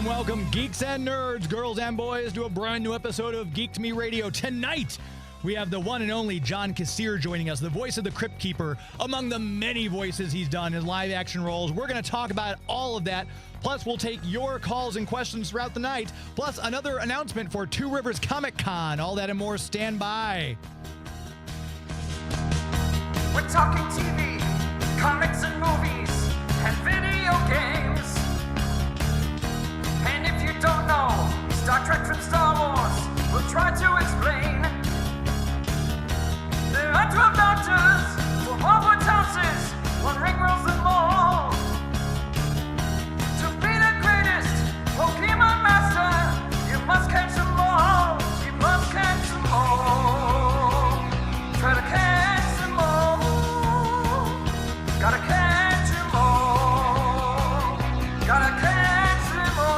Welcome, geeks and nerds, girls and boys, to a brand new episode of Geek to Me Radio. Tonight, we have the one and only John Kassir joining us, the voice of the Cryptkeeper, among the many voices he's done in live-action roles. We're going to talk about all of that. Plus, we'll take your calls and questions throughout the night. Plus, another announcement for Two Rivers Comic Con. All that and more. Stand by. We're talking TV, comics and movies, and video games. And if you don't know Star Trek from Star Wars, we'll try to explain. There are 12 doctors, 4 Hogwarts houses, 1 ring rules them all. To be the greatest Pokemon master, you must catch them all. You must catch them all. Try to catch them all. Gotta catch them all. Gotta catch them all.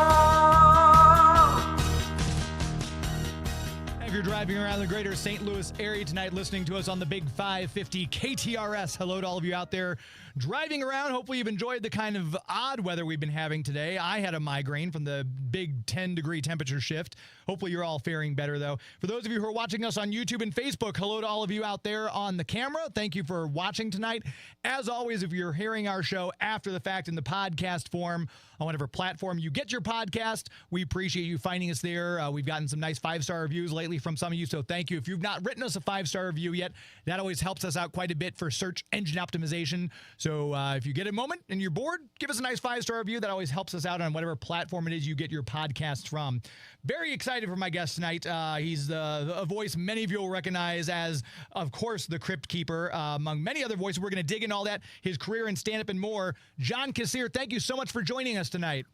If you're driving around the greater St. Louis area tonight listening to us on the Big 550 KTRS, hello to all of you out there driving around. Hopefully you've enjoyed the kind of odd weather we've been having today. I had a migraine from the big 10-degree temperature shift. Hopefully you're all faring better, though. For those of you who are watching us on YouTube and Facebook, hello to all of you out there on the camera. Thank you for watching tonight. As always, if you're hearing our show after the fact in the podcast form, on whatever platform you get your podcast, we appreciate you finding us there. We've gotten some nice 5-star reviews lately from some of you, so thank you. If you've not written us a 5-star review yet, that always helps us out quite a bit for search engine optimization. So if you get a moment and you're bored, give us a nice 5-star review. That always helps us out on whatever platform it is you get your podcasts from. Very excited for my guest tonight. He's a voice many of you will recognize as, of course, the Cryptkeeper, among many other voices. We're going to dig into all that, his career in stand-up and more. John Kassir, thank you so much for joining us tonight.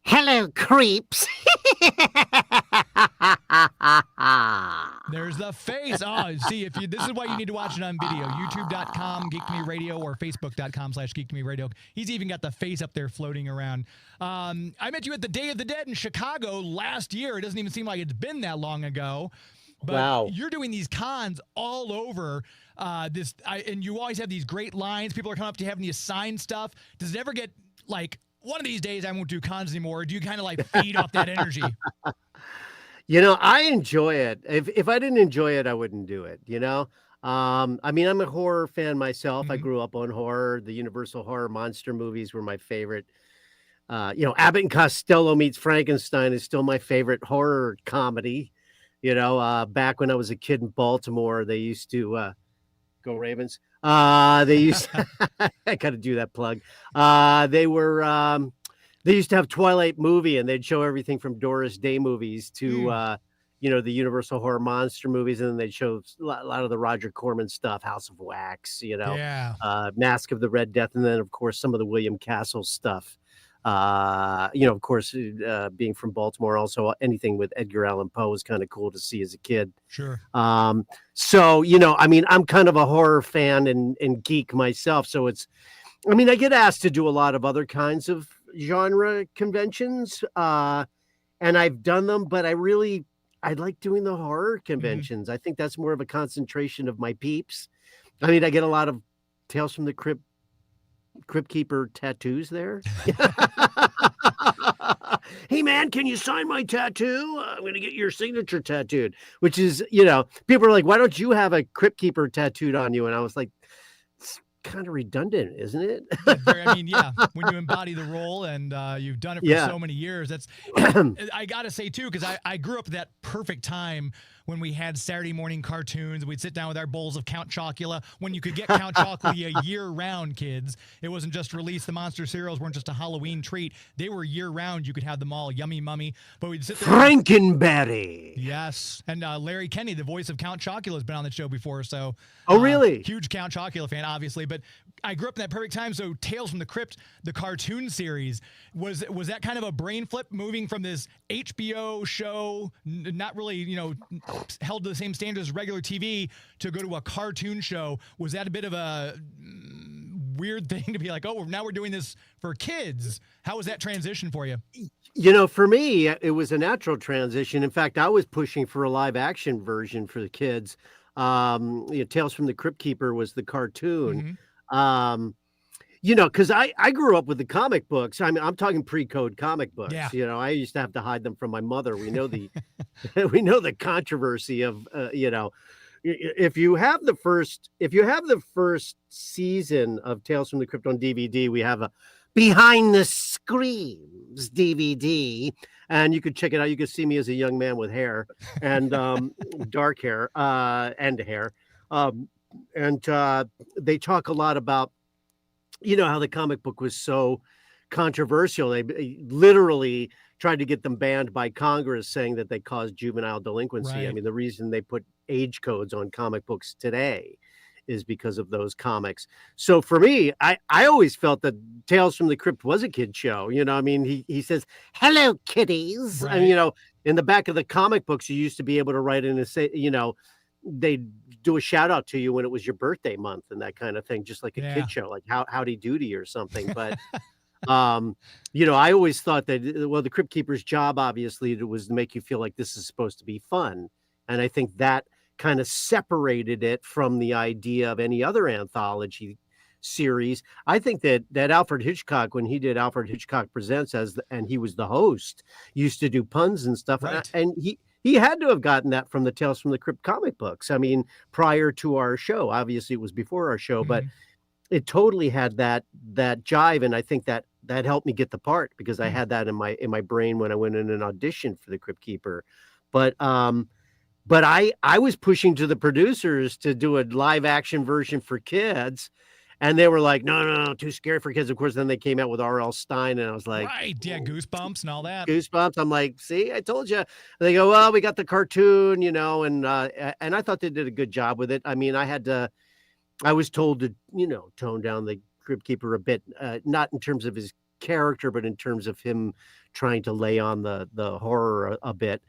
Hello, creeps. There's the face. Oh, see, this is why you need to watch it on video. YouTube.com, Geek to Me Radio, or Facebook.com/Geek to Me Radio. He's even got the face up there floating around. I met you at the Day of the Dead in Chicago last year. It doesn't even seem like it's been that long ago. But wow. You're doing these cons all over and you always have these great lines. People are coming up to you having you sign stuff. Does it ever get like, one of these days I won't do cons anymore? Or do you kind of like feed off that energy? You know, I enjoy it. If I didn't enjoy it, I wouldn't do it, you know? I mean, I'm a horror fan myself. I grew up on horror. The Universal horror monster movies were my favorite. Abbott and Costello Meets Frankenstein is still my favorite horror comedy. You know, back when I was a kid in Baltimore, they used to go Ravens. They used I got to do that plug. They used to have Twilight movie, and they'd show everything from Doris Day movies to the Universal horror monster movies, and then they'd show a lot of the Roger Corman stuff, House of Wax, Mask of the Red Death, and then of course some of the William Castle stuff. Of course, being from Baltimore, also anything with Edgar Allan Poe was kind of cool to see as a kid. Sure. I'm kind of a horror fan and geek myself. So I get asked to do a lot of other kinds of genre conventions, and I've done them, but I like doing the horror conventions. I think that's more of a concentration of my peeps. I mean, I get a lot of Tales from the Cryptkeeper tattoos there. Hey man, can you sign my tattoo? I'm going to get your signature tattooed, which is, people are like, why don't you have a Cryptkeeper tattooed on you? And I was like, it's kind of redundant, isn't it? When you embody the role and you've done it for so many years, I got to say too, because I grew up at that perfect time when we had Saturday morning cartoons. We'd sit down with our bowls of Count Chocula when you could get Count Chocula year-round, kids. It wasn't just released. The monster cereals weren't just a Halloween treat. They were year-round. You could have them all. Yummy Mummy. But we'd sit there. Frankenberry. Yes. And Larry Kenny, the voice of Count Chocula, has been on the show before. So, oh, really? Huge Count Chocula fan, obviously. But I grew up in that perfect time. So Tales from the Crypt, the cartoon series, was that kind of a brain flip, moving from this HBO show, not really, held to the same standards as regular TV, to go to a cartoon show? Was that a bit of a weird thing to be like, oh, now we're doing this for kids? How was that transition for you? For me, it was a natural transition. In fact, I was pushing for a live action version for the kids. Tales from the Cryptkeeper was the cartoon. Because I grew up with the comic books. I mean, I'm talking pre-code comic books. Yeah. I used to have to hide them from my mother. We know the we know the controversy of if you have the first season of Tales from the Crypt on DVD, we have a Behind the Screams DVD, and you could check it out. You could see me as a young man with hair and dark hair and hair. And they talk a lot about, how the comic book was so controversial. They literally tried to get them banned by Congress, saying that they caused juvenile delinquency. Right. I mean, the reason they put age codes on comic books today is because of those comics. So for me, I always felt that Tales from the Crypt was a kid show. He says, "Hello, kiddies." Right. And, in the back of the comic books, you used to be able to write in and say, they'd do a shout out to you when it was your birthday month and that kind of thing, just like a kid show, like Howdy Doody or something. But, I always thought that, the Crypt Keeper's job, obviously, was to make you feel like this is supposed to be fun. And I think that kind of separated it from the idea of any other anthology series. I think that Alfred Hitchcock, when he did Alfred Hitchcock Presents and he was the host, used to do puns and stuff. Right. And he had to have gotten that from the Tales from the Crypt comic books. I mean, prior to our show, obviously it was before our show, but it totally had that jive. And I think that helped me get the part, because I had that in my brain when I went in and auditioned for the Crypt Keeper. But I was pushing to the producers to do a live action version for kids. And they were like, no, too scary for kids. Of course, then they came out with R.L. Stein, and I was like, right, yeah, Goosebumps and all that. Goosebumps. I'm like, see, I told you. They go, well, we got the cartoon, and I thought they did a good job with it. I mean, I was told to, tone down the Crypt Keeper a bit, not in terms of his character, but in terms of him trying to lay on the horror a bit.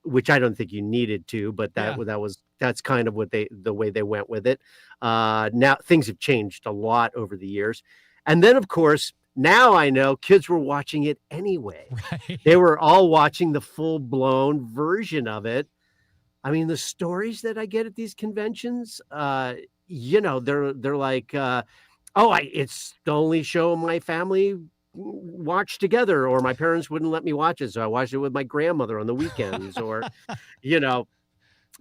Which I don't think you needed to, but that's kind of the way they went with it. Now things have changed a lot over the years. And then, of course, now I know kids were watching it anyway. Right. They were all watching the full blown version of it. I mean, the stories that I get at these conventions, they're like, it's the only show my family watch together, or my parents wouldn't let me watch it, so I watched it with my grandmother on the weekends. Or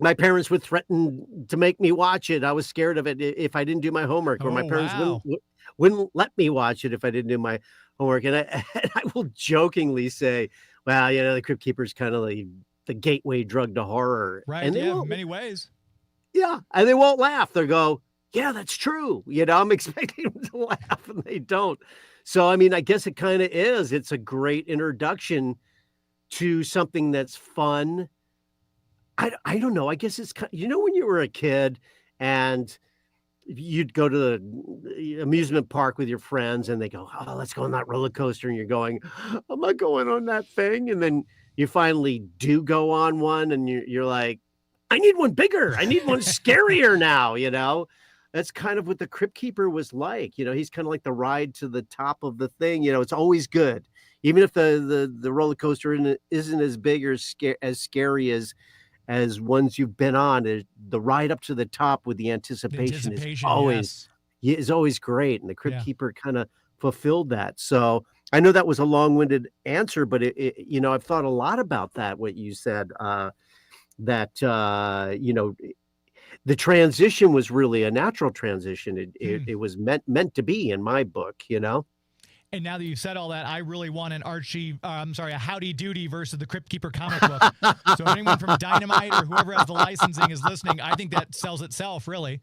my parents would threaten to make me watch it. I was scared of it if I didn't do my homework, or my parents wouldn't let me watch it if I didn't do my homework. And I will jokingly say, well, the Crypt Keeper is kind of the gateway drug to horror, right? And in many ways. Yeah, and they won't laugh. They'll go, yeah, that's true. I'm expecting them to laugh, and they don't. So, I mean, I guess it kind of is. It's a great introduction to something that's fun. I don't know. I guess it's, when you were a kid and you'd go to the amusement park with your friends and they go, oh, let's go on that roller coaster. And you're going, I'm not going on that thing. And then you finally do go on one and you're like, I need one bigger. I need one scarier now, That's kind of what the Crypt Keeper was like. He's kind of like the ride to the top of the thing. It's always good. Even if the roller coaster isn't as big or as scary as ones you've been on, the ride up to the top with the anticipation is always great. And the Crypt Keeper kind of fulfilled that. So I know that was a long-winded answer, but I've thought a lot about that, what you said, the transition was really a natural transition. It was meant to be in my book, And now that you've said all that, I really want a Howdy Doody versus the Crypt Keeper comic book. So anyone from Dynamite or whoever has the licensing is listening, I think that sells itself, really.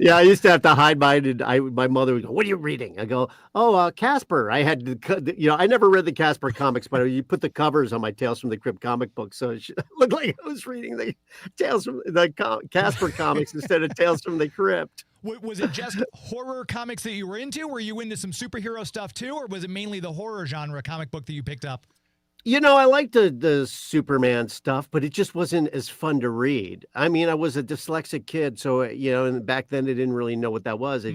Yeah, I used to have to hide mine. And my mother would go, "What are you reading?" I go, "Oh, Casper." I had to, I never read the Casper comics, but you put the covers on my Tales from the Crypt comic book, so it looked like I was reading the Tales from the Casper comics instead of Tales from the Crypt. Was it just horror comics that you were into? Were you into some superhero stuff too, or was it mainly the horror genre comic book that you picked up? I liked the Superman stuff, but it just wasn't as fun to read. I mean, I was a dyslexic kid, so and back then I didn't really know what that was.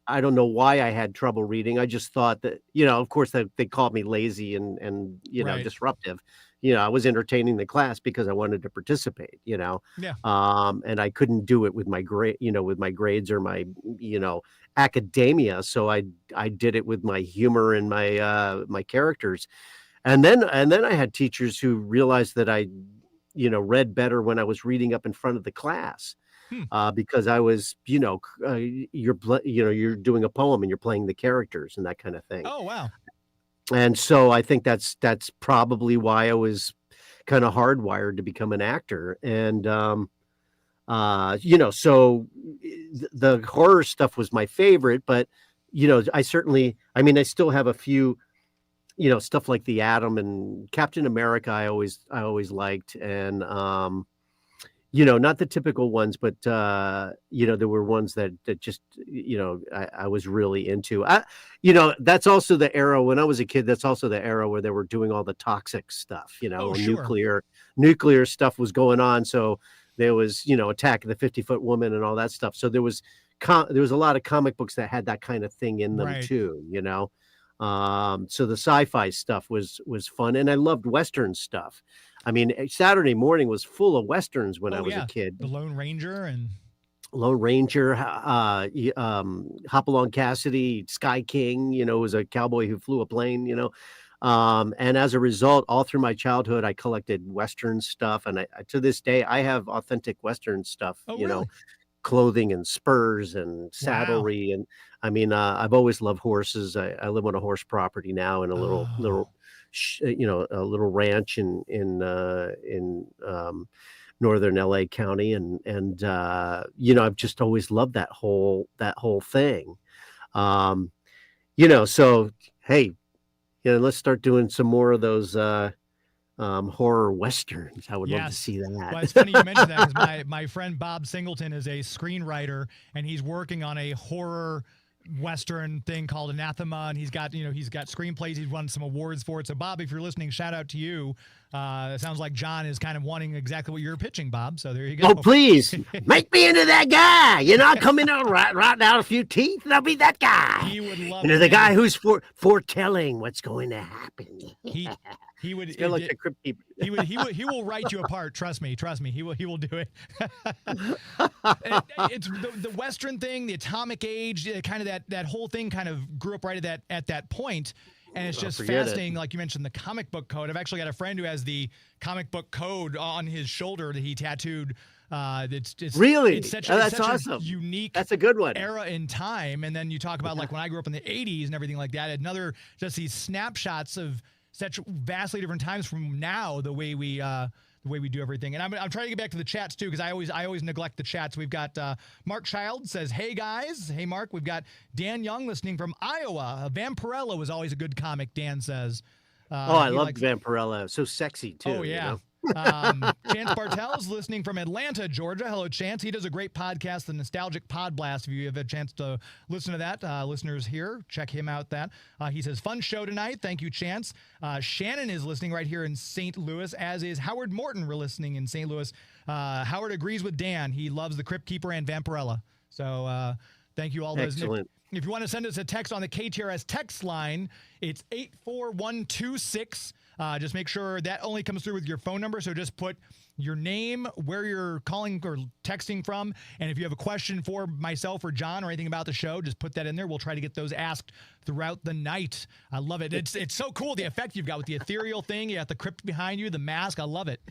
I don't know why I had trouble reading. I just thought that, of course, that they called me lazy and Right. disruptive. I was entertaining the class because I wanted to participate. Yeah. And I couldn't do it with my with my grades or my academia. So I did it with my humor and my characters. And then I had teachers who realized that I read better when I was reading up in front of the class. Because I was, you're doing a poem and you're playing the characters and that kind of thing. Oh, wow. And so I think that's probably why I was kind of hardwired to become an actor. And, so the horror stuff was my favorite, but, I still have a few, stuff like The Atom and Captain America. I always liked. And, not the typical ones, but, there were ones that just, I was really into. That's also the era when I was a kid. That's also the era where they were doing all the toxic stuff, Oh, sure. nuclear stuff was going on. So there was, Attack of the 50-Foot Woman and all that stuff. So there was a lot of comic books that had that kind of thing in them Right. too, so the sci-fi stuff was fun. And I loved Western stuff. I mean, Saturday morning was full of Westerns when I was a kid. The Lone Ranger and Hopalong Cassidy, Sky King, was a cowboy who flew a plane, and as a result, all through my childhood, I collected Western stuff. And to this day, I have authentic Western stuff, Oh, really? clothing and spurs and saddlery. And I mean, I've always loved horses. I live on a horse property now in a little a little ranch in northern LA County, and I've just always loved that whole thing. So hey, let's start doing some more of those horror Westerns. I would love to see that. Well, it's funny you mentioned that because my friend Bob Singleton is a screenwriter and he's working on a horror Western thing called Anathema, and he's got screenplays. He's won some awards for it. So Bob, if you're listening, shout out to you. It sounds like John is kind of wanting exactly what you're pitching, Bob. So there you go. Oh, please make me into that guy. I'll come in and rot out a few teeth, and I'll be that guy. He would love the guy who's foretelling what's going to happen. He would feel like the Cryptkeeper. He will write you apart. Trust me. He will do it. It's the Western thing, the atomic age, kind of that whole thing kind of grew up right at that point. And it's just fascinating. Like you mentioned, the comic book code. I've actually got a friend who has the comic book code on his shoulder that he tattooed. Really? It's such awesome. a unique. That's a good one. Era in time. And then you talk about like when I grew up in the 80s and everything like that. Another just these snapshots of such vastly different times from now. The way we do everything. And I'm trying to get back to the chats too, because I always neglect the chats. We've got Mark Child says, "Hey guys." Hey Mark. We've got Dan Young listening from Iowa. Vampirella was always a good comic, Dan says. I love Vampirella. So sexy too. Oh yeah. Chance Bartel's listening from Atlanta, Georgia. Hello, Chance. He does a great podcast, the Nostalgic Pod Blast. If you have a chance to listen to that, listeners here, check him out. He says, "Fun show tonight." Thank you, Chance. Shannon is listening right here in St. Louis, as is Howard Morton. We're listening in St. Louis. Howard agrees with Dan. He loves the Cryptkeeper and Vampirella. So thank you all. Excellent. If you want to send us a text on the KTRS text line, it's 84126. Just make sure that only comes through with your phone number. So just put your name, where you're calling or texting from. And if you have a question for myself or John or anything about the show, just put that in there. We'll try to get those asked throughout the night. I love it. It's so cool, the effect you've got with the ethereal thing. You got the crypt behind you, the mask. I love it.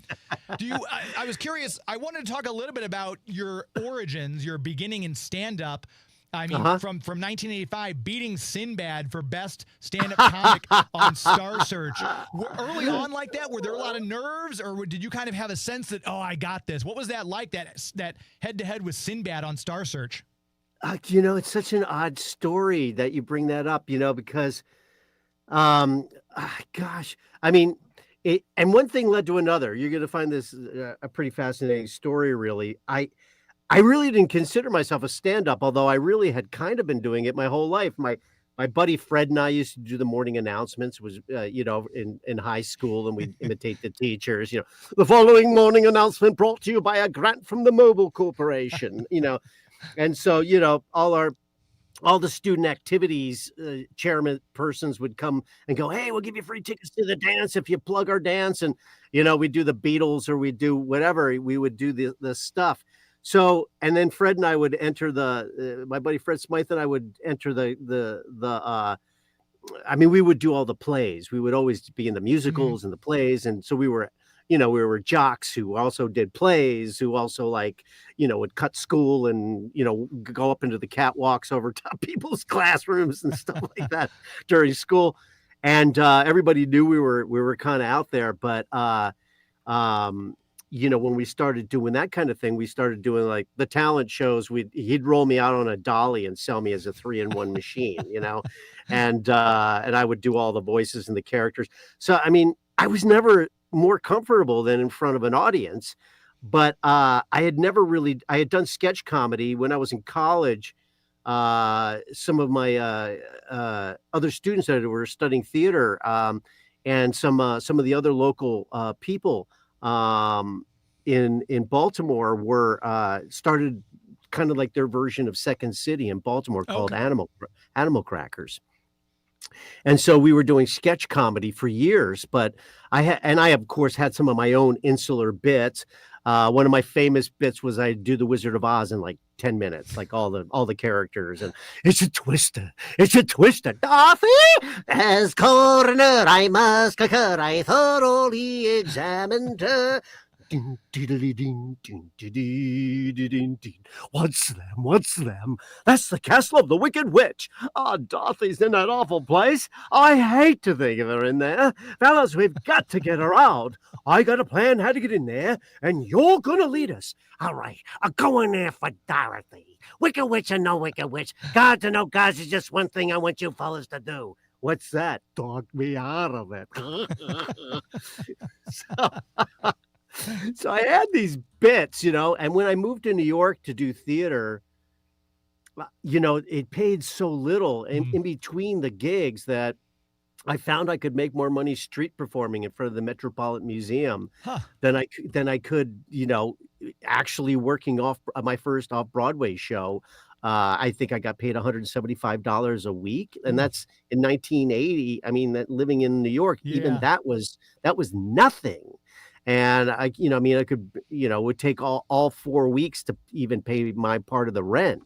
I was curious. I wanted to talk a little bit about your origins, your beginning in stand-up. I mean, from 1985, beating Sinbad for best stand-up comic on Star Search. Early on like that, were there a lot of nerves, or did you kind of have a sense that, I got this? What was that like, that head-to-head with Sinbad on Star Search? It's such an odd story that you bring that up, because, gosh, I mean, and one thing led to another. You're going to find this a pretty fascinating story, really. I really didn't consider myself a stand-up, although I really had kind of been doing it my whole life. My buddy Fred and I used to do the morning announcements, was in high school, and we'd imitate the teachers. The following morning announcement brought to you by a grant from the Mobile Corporation. And so all the student activities chairman persons would come and go, hey, we'll give you free tickets to the dance if you plug our dance. And we do the Beatles, or we do whatever. We would do the stuff. So, and then Fred and I would enter my buddy Fred Smythe and I would enter we would do all the plays. We would always be in the musicals and the plays. And so we were jocks who also did plays, who also would cut school and, go up into the catwalks over top people's classrooms and stuff like that during school. And everybody knew we were kind of out there. But, when we started doing that kind of thing, we started doing like the talent shows. He'd roll me out on a dolly and sell me as a 3-in-1 machine, and I would do all the voices and the characters. So, I was never more comfortable than in front of an audience, but I had done sketch comedy when I was in college. Some of my other students that were studying theater, and some of the other local people in Baltimore were started kind of like their version of Second City in Baltimore called Animal Crackers. And so we were doing sketch comedy for years, but I of course had some of my own insular bits. One of my famous bits was I do the Wizard of Oz in like 10 minutes, like all the characters, and it's a twister, Dorothy as coroner, I must concur, I thoroughly examined her. What's them? That's the castle of the Wicked Witch. Dorothy's in that awful place. I hate to think of her in there. Fellas, we've got to get her out. I got a plan how to get in there, and you're gonna lead us. All right, I'll go in there for Dorothy. Wicked Witch or no Wicked Witch, gods or no gods, is just one thing I want you fellas to do. What's that? Dog me out of it. So I had these bits, and when I moved to New York to do theater, it paid so little in between the gigs that I found I could make more money street performing in front of the Metropolitan Museum than I could, actually working off my first off-Broadway show. I think I got paid $175 a week, and that's in 1980. Living in New York, even that was nothing. And I could, would take all 4 weeks to even pay my part of the rent,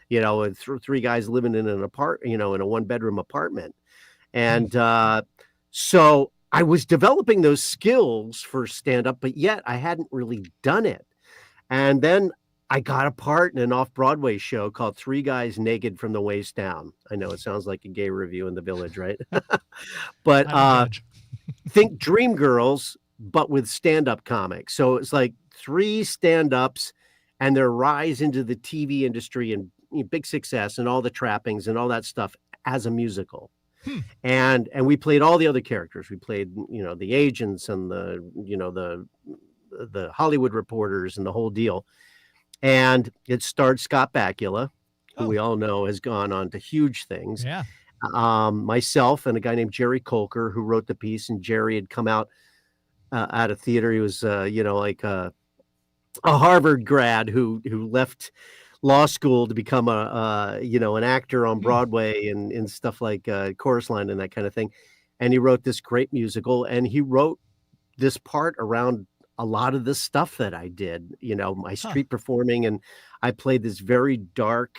with three guys living in an in a 1-bedroom apartment. And so I was developing those skills for stand-up, but yet I hadn't really done it. And then I got a part in an off-Broadway show called Three Guys Naked from the Waist Down. I know it sounds like a gay review in the Village, right? But think Dreamgirls, but with stand-up comics. So it's like 3 stand-ups and their rise into the TV industry and big success and all the trappings and all that stuff as a musical. And we played all the other characters. We played, the agents and the Hollywood reporters and the whole deal. And it starred Scott Bakula, who we all know has gone on to huge things. Yeah. Myself and a guy named Jerry Colker, who wrote the piece, and Jerry had come out of theater. He was, a Harvard grad who left law school to become an actor on Broadway and stuff like Chorus Line and that kind of thing. And he wrote this great musical, and he wrote this part around a lot of the stuff that I did, my street performing. And I played this very dark,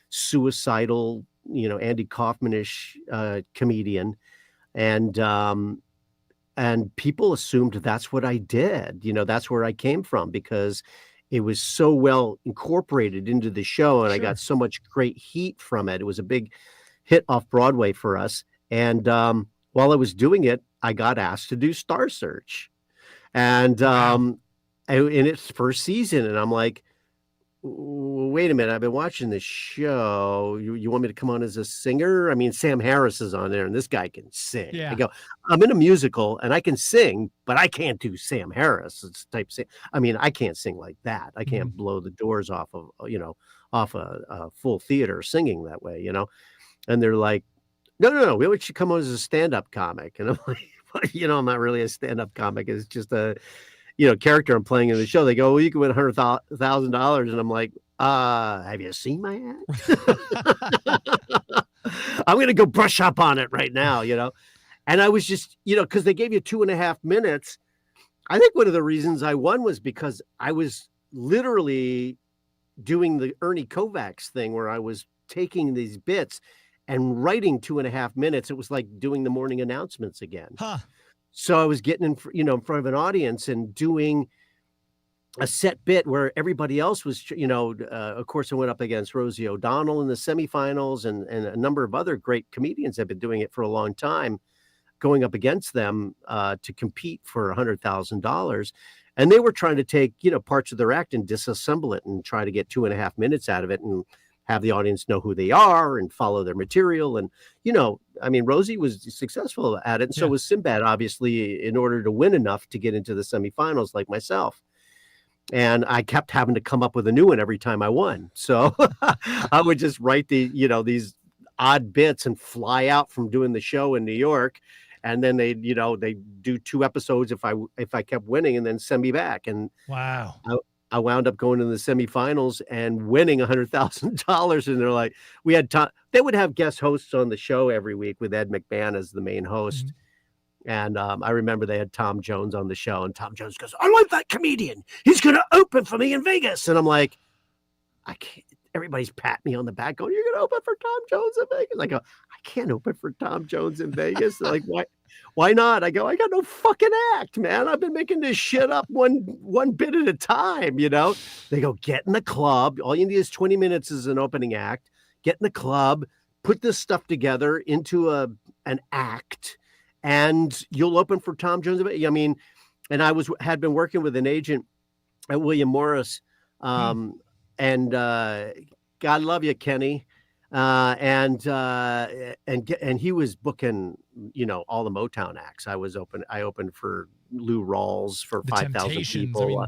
suicidal, Andy Kaufman-ish comedian. And people assumed that's what I did. That's where I came from, because it was so well incorporated into the show, and I got so much great heat from it. It was a big hit off Broadway for us. And while I was doing it, I got asked to do Star Search, and in its first season. And I'm like, wait a minute, I've been watching this show. You want me to come on as a singer? I mean, Sam Harris is on there and this guy can sing. Yeah. I go, I'm in a musical and I can sing, but I can't do Sam Harris. It's type sing. I mean, I can't sing like that. I can't blow the doors off of, off a full theater singing that way, And they're like, no, we want you to come on as a stand-up comic. And I'm like, I'm not really a stand-up comic. It's just a character I'm playing in the show. They go, well, you can win $100,000. And I'm like, have you seen my ad? I'm going to go brush up on it right now, And I was just, because they gave you 2.5 minutes. I think one of the reasons I won was because I was literally doing the Ernie Kovacs thing where I was taking these bits and writing 2.5 minutes. It was like doing the morning announcements again. Huh. So I was getting in front of an audience and doing a set bit where everybody else was, of course, I went up against Rosie O'Donnell in the semifinals and a number of other great comedians have been doing it for a long time, going up against them to compete for $100,000. And they were trying to take, parts of their act and disassemble it and try to get 2.5 minutes out of it and have the audience know who they are and follow their material. And, Rosie was successful at it. And so was Sinbad, obviously, in order to win enough to get into the semifinals like myself. And I kept having to come up with a new one every time I won. So I would just write these odd bits and fly out from doing the show in New York. And then they do 2 episodes if I kept winning and then send me back. And wow. I wound up going to the semifinals and winning $100,000. And they're like, we had time. They would have guest hosts on the show every week with Ed McMahon as the main host. And I remember they had Tom Jones on the show and Tom Jones goes, I like that comedian. He's going to open for me in Vegas. And I'm like, I can't. Everybody's patting me on the back going, you're going to open for Tom Jones in Vegas? I go, I can't open for Tom Jones in Vegas. They're like, why not? I go, I got no fucking act, man. I've been making this shit up one bit at a time, They go, get in the club. All you need is 20 minutes as an opening act. Get in the club, put this stuff together into an act, and you'll open for Tom Jones. I mean, and I had been working with an agent at William Morris, and God love you, Kenny. And he was booking, all the Motown acts. I opened for Lou Rawls for 5,000 people.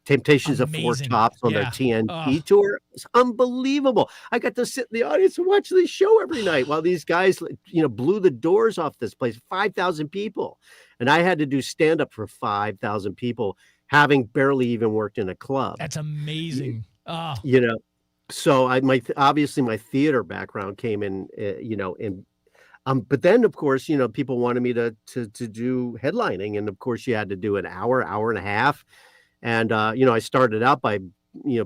Temptations of Four Tops on their TNT tour. It's unbelievable. I got to sit in the audience and watch this show every night while these guys, blew the doors off this place, 5,000 people. And I had to do stand up for 5,000 people, having barely even worked in a club. That's amazing. So obviously my theater background came in, but then of course, people wanted me to do headlining. And of course you had to do an hour and a half. And, I started out by,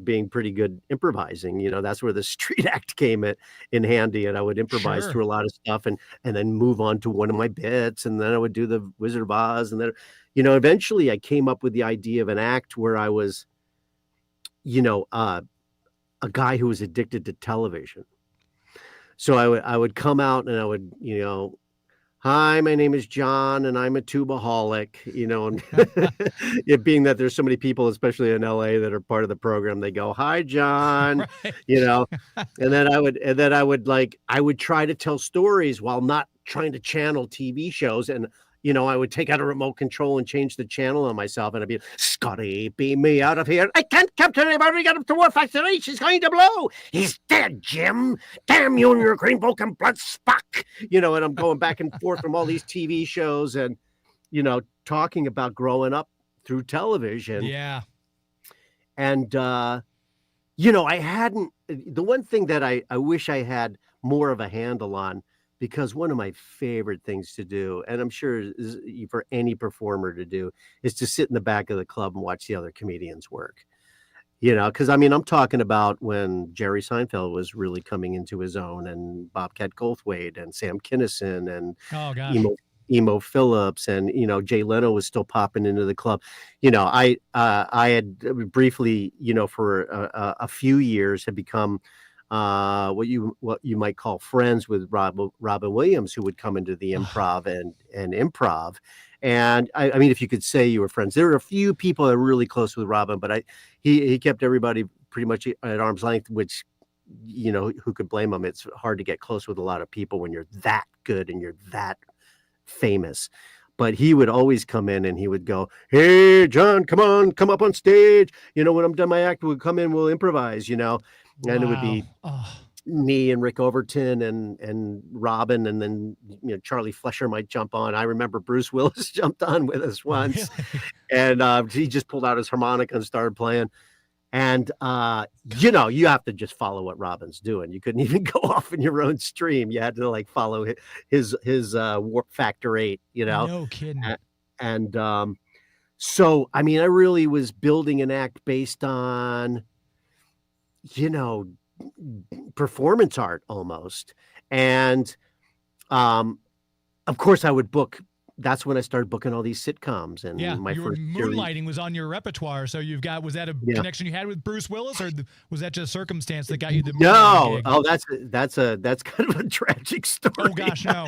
being pretty good improvising, that's where the street act came in handy. And I would improvise through a lot of stuff and then move on to one of my bits. And then I would do the Wizard of Oz. And then, eventually I came up with the idea of an act where I was, a guy who was addicted to television. So I would come out and I would, hi, my name is John and I'm a tubaholic, and it being that there's so many people, especially in LA, that are part of the program, they go, hi, John, and then I would try to tell stories while not trying to channel TV shows. And I would take out a remote control and change the channel on myself. And I'd be, Scotty, beam me out of here. I can't capture anybody. Got up to War Factory. She's going to blow. He's dead, Jim. Damn you and your green Vulcan blood Spock. And I'm going back and forth from all these TV shows and, talking about growing up through television. Yeah. And, I hadn't, the one thing that I wish I had more of a handle on, because one of my favorite things to do, and I'm sure is for any performer to do, is to sit in the back of the club and watch the other comedians work. Because I'm talking about when Jerry Seinfeld was really coming into his own, and Bobcat Goldthwait and Sam Kinison and Emo Phillips and Jay Leno was still popping into the club. I had briefly for a few years had become what you might call friends with Robin Williams, who would come into the improv and improv. And I mean, if you could say you were friends, there were a few people that were really close with Robin, but he kept everybody pretty much at arm's length, which, you know, who could blame him? It's hard to get close with a lot of people when you're that good and you're that famous. But he would always come in and he would go, "Hey, John, come up on stage. You know, when I'm done my act, we'll come in, we'll improvise, you know." And it would be me and Rick Overton and Robin, and then, you know, Charlie Flesher might jump on. I remember Bruce Willis jumped on with us once, and he just pulled out his harmonica and started playing. And you know, you have to just follow what Robin's doing. You couldn't even go off in your own stream. You had to like follow his Warp Factor 8, you know. No kidding. And so I mean, I really was building an act based on, you know, performance art almost. And of course I would book. That's when I started booking all these sitcoms, and my first Moonlighting was on your repertoire. So you've got, was that a connection you had with Bruce Willis, or was that just circumstance that got you the No? gig? Oh, that's kind of a tragic story. Oh gosh, no.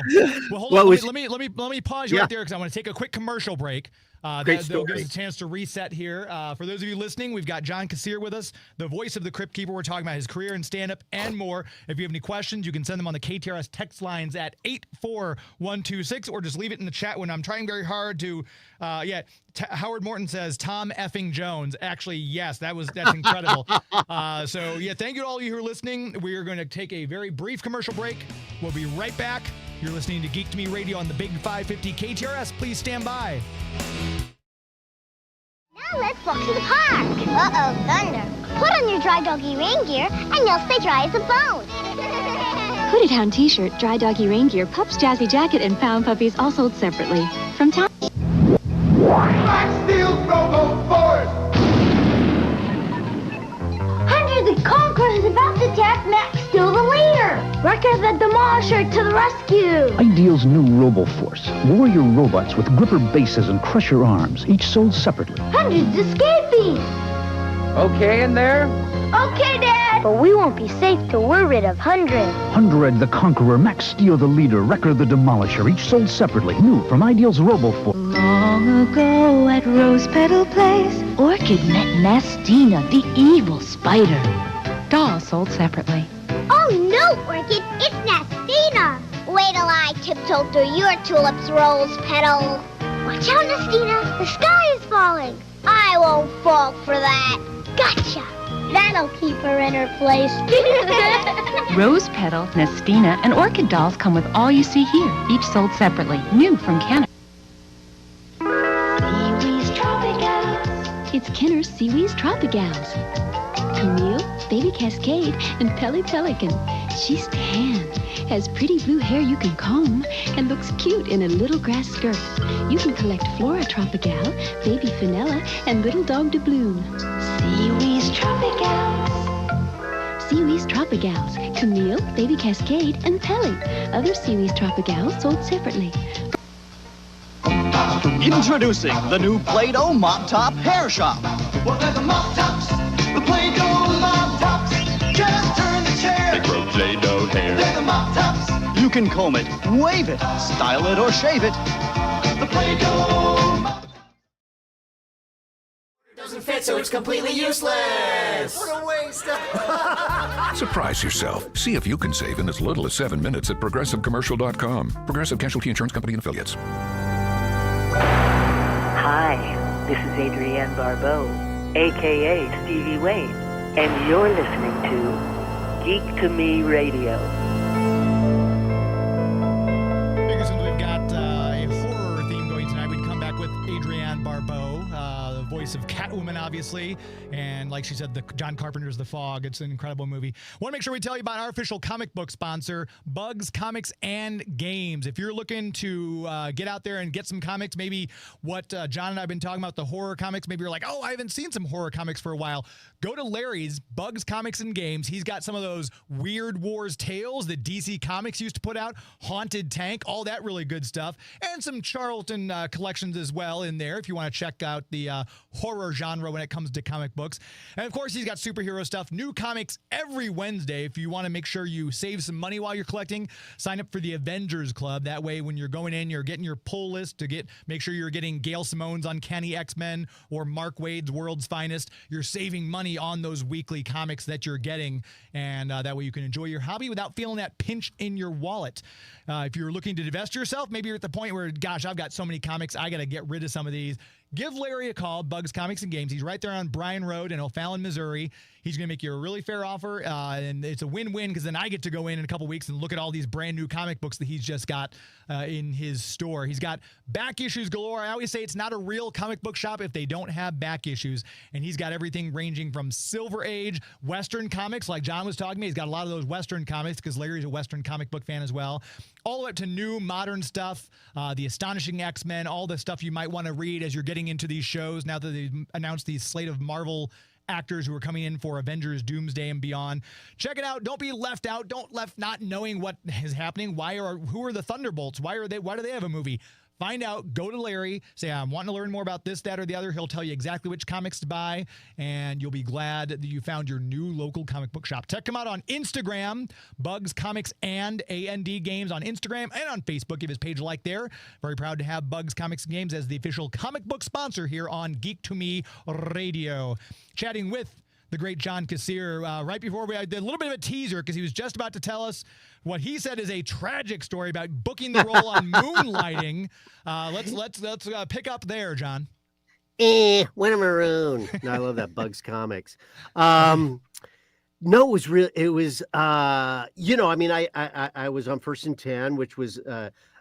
Well, hold on. Let me pause you right there, because I want to take a quick commercial break. That'll give us a chance to reset here. For those of you listening, we've got John Kassir with us, the voice of the Cryptkeeper. We're talking about his career in stand-up and more. If you have any questions, you can send them on the KTRS text lines at 84126, or just leave it in the chat when I'm trying very hard to, Howard Morton says, Tom effing Jones. Actually, yes, that's incredible. So, yeah, thank you to all of you who are listening. We are going to take a very brief commercial break. We'll be right back. You're listening to Geek to Me Radio on the Big 550 KTRS. Please stand by. Now let's walk to the park. Uh-oh, thunder. Put on your dry doggy rain gear and you'll stay dry as a bone. Hooded Hound t-shirt, dry doggy rain gear, Pup's Jazzy jacket, and Pound Puppies all sold separately. From town. Black Steel Robo Force! Hunter the Conqueror is about to attack Max Steel the Leader. Wrecker the Demolisher to the rescue. Ideal's new Robo-Force. Warrior robots with gripper bases and crusher arms, each sold separately. Hundreds escaping. Okay in there? Okay, Dad. But we won't be safe till we're rid of Hundred. Hundred the Conqueror, Max Steel the Leader, Wrecker the Demolisher, each sold separately. New from Ideal's Robo-Force. Long ago at Rose Petal Place, Orchid met Nastina, the evil spider. Dolls sold separately. Oh, no, Orchid. It's Nastina. Wait till I tiptoe through your tulips, Rose Petal. Watch out, Nastina. The sky is falling. I won't fall for that. Gotcha. That'll keep her in her place. Rose Petal, Nastina, and Orchid dolls come with all you see here, each sold separately. New from Canada. Seawee's Tropicals. It's Kenner's Seawee's Tropicals. Camille, Baby Cascade, and Pelly Pelican. She's tan, has pretty blue hair you can comb, and looks cute in a little grass skirt. You can collect Flora Tropical, Baby Finella, and Little Dog de Bloom. Seawee's Tropicals. Seawee's Tropicals. Camille, Baby Cascade, and Pelly. Other Seawee's Tropicals sold separately. Introducing the new Play-Doh Mop Top Hair Shop. Well, they're the mop tops, the Play-Doh mop tops. Just turn the chair. They grow Play-Doh hair. They're the mop tops. You can comb it, wave it, style it, or shave it. The Play-Doh mop. Doesn't fit, so it's completely useless. What a waste. Surprise yourself. See if you can save in as little as 7 minutes at ProgressiveCommercial.com. Progressive Casualty Insurance Company and Affiliates. Hi, this is Adrienne Barbeau, a.k.a. Stevie Wayne, and you're listening to Geek to Me Radio. Since we've got a horror theme going tonight, we'd come back with Adrienne Barbeau, the voice of Catwoman, obviously, and like she said, John Carpenter's The Fog. It's an incredible movie. Want to make sure we tell you about our official comic book sponsor, Bugs Comics and Games. If you're looking to get out there and get some comics, maybe what John and I have been talking about, the horror comics, maybe you're like, oh, I haven't seen some horror comics for a while. Go to Larry's, Bugs Comics and Games. He's got some of those Weird Wars tales that DC Comics used to put out, Haunted Tank, all that really good stuff, and some Charlton collections as well in there if you want to check out the horror genre when it comes to comic books. And of course, he's got superhero stuff, new comics every Wednesday. If you want to make sure you save some money while you're collecting, sign up for the Avengers Club. That way, when you're going in, you're getting your pull list to make sure you're getting Gail Simone's Uncanny X-Men or Mark Waid's World's Finest. You're saving money money on those weekly comics that you're getting, and that way you can enjoy your hobby without feeling that pinch in your wallet. If you're looking to divest yourself, maybe you're at the point where, gosh, I've got so many comics, I got to get rid of some of these. Give Larry a call, Bugs Comics and Games. He's right there on Bryan Road in O'Fallon, Missouri. He's going to make you a really fair offer, and it's a win-win because then I get to go in a couple weeks and look at all these brand new comic books that he's just got in his store. He's got back issues galore. I always say it's not a real comic book shop if they don't have back issues, and he's got everything ranging from Silver Age, Western comics like John was talking about. He's got a lot of those Western comics because Larry's a Western comic book fan as well, all the way up to new modern stuff, the Astonishing X-Men, all the stuff you might want to read as you're getting into these shows now that they've announced the slate of Marvel actors who are coming in for Avengers, Doomsday, and beyond. Check it out. Don't be left out. Don't left not knowing what is happening. Who are the Thunderbolts? Why do they have a movie? Find out. Go to Larry. Say, I'm wanting to learn more about this, that, or the other. He'll tell you exactly which comics to buy, and you'll be glad that you found your new local comic book shop. Check him out on Instagram, Bugs Comics and A&D Games on Instagram and on Facebook. Give his page a like there. Very proud to have Bugs Comics and Games as the official comic book sponsor here on Geek to Me Radio. Chatting with the great John Kassir right before we did a little bit of a teaser because he was just about to tell us what he said is a tragic story about booking the role on Moonlighting. Let's pick up there, John. Winter Maroon. No, I love that Bugs Comics. No, it was real. It was, I was on First and 10, which was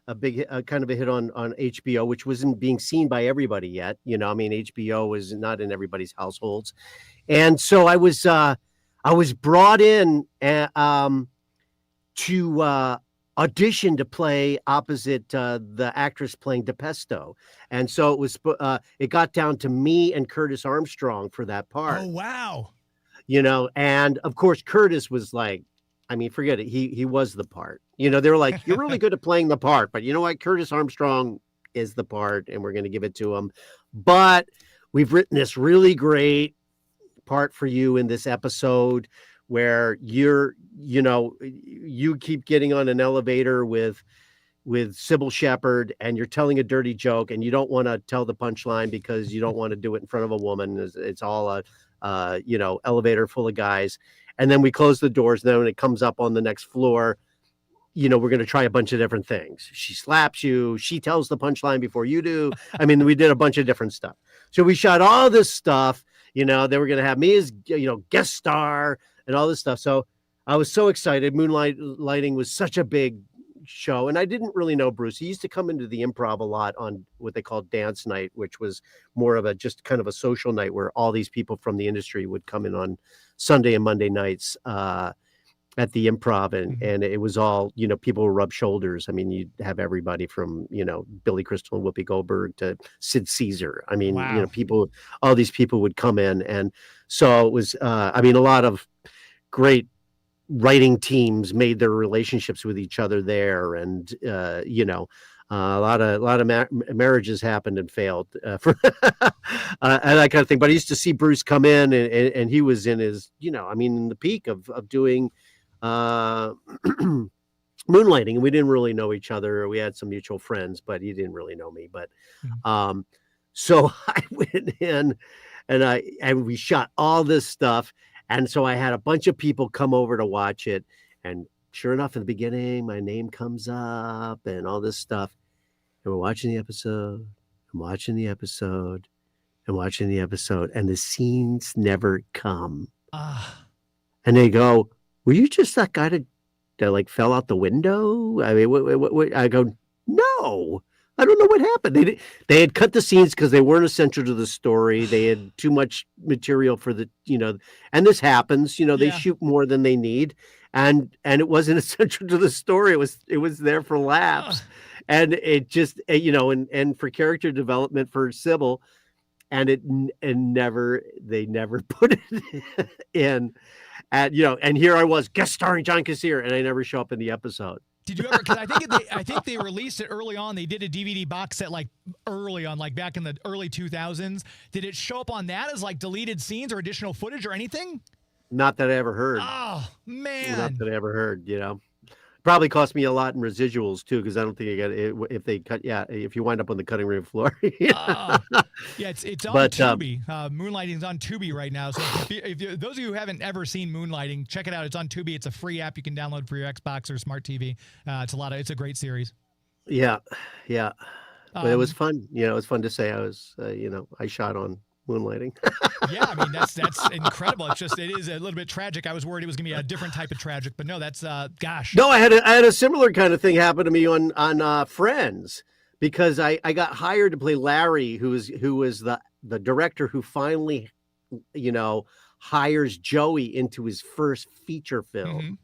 a big kind of a hit on HBO, which wasn't being seen by everybody yet. HBO was not in everybody's households. And so I was brought in to audition to play opposite the actress playing DePesto. And so it got down to me and Curtis Armstrong for that part. Oh, wow. And of course, Curtis was like, forget it. He was the part. They were like, you're really good at playing the part, but you know what? Curtis Armstrong is the part, and we're going to give it to him. But we've written this really great part for you in this episode where you keep getting on an elevator with Sybil Shepherd, and you're telling a dirty joke, and you don't want to tell the punchline because you don't want to do it in front of a woman. It's all a elevator full of guys. And then we close the doors. And then when it comes up on the next floor, we're going to try a bunch of different things. She slaps you. She tells the punchline before you do. We did a bunch of different stuff. So we shot all this stuff. They were going to have me as, guest star and all this stuff. So I was so excited. Moonlighting was such a big show. And I didn't really know Bruce. He used to come into the Improv a lot on what they called dance night, which was more of just kind of a social night where all these people from the industry would come in on Sunday and Monday nights at the Improv. And it was all, people would rub shoulders. You'd have everybody from, Billy Crystal and Whoopi Goldberg to Sid Caesar. Wow. All these people would come in. And so it was, a lot of great writing teams made their relationships with each other there. And, a lot of marriages happened and failed for and that kind of thing. But I used to see Bruce come in and he was in his, in the peak of doing Moonlighting, and we didn't really know each other. We had some mutual friends, but he didn't really know me. But so I went in and we shot all this stuff. And so I had a bunch of people come over to watch it. And sure enough, in the beginning, my name comes up and all this stuff. And we're watching the episode, I'm watching the episode, and watching the episode, and the scenes never come. And they go, were you just that guy that like fell out the window? What? I go, no, I don't know what happened. They had cut the scenes because they weren't essential to the story. They had too much material for the, and this happens, they shoot more than they need. And it wasn't essential to the story. It was there for laughs. And it just, and for character development for Sybil, and they never put it in. And here I was guest starring John Kassir, and I never show up in the episode. Did you ever? Because I think they released it early on. They did a DVD box set like early on, like back in the early 2000s. Did it show up on that as like deleted scenes or additional footage or anything? Not that I ever heard. Oh man! Not that I ever heard. Probably cost me a lot in residuals too, because I don't think I got it if they cut. Yeah, if you wind up on the cutting room floor. Yeah, it's on But, Tubi. Moonlighting's on Tubi right now. So those of you who haven't ever seen Moonlighting, check it out. It's on Tubi. It's a free app you can download for your Xbox or smart TV. It's a great series. Yeah. But it was fun. It was fun to say I was. I shot on Moonlighting. Yeah, I mean that's incredible. It is a little bit tragic. I was worried it was gonna be a different type of tragic, but no, that's gosh. No, I had a similar kind of thing happen to me on Friends, because I got hired to play Larry, who was the director who finally, hires Joey into his first feature film,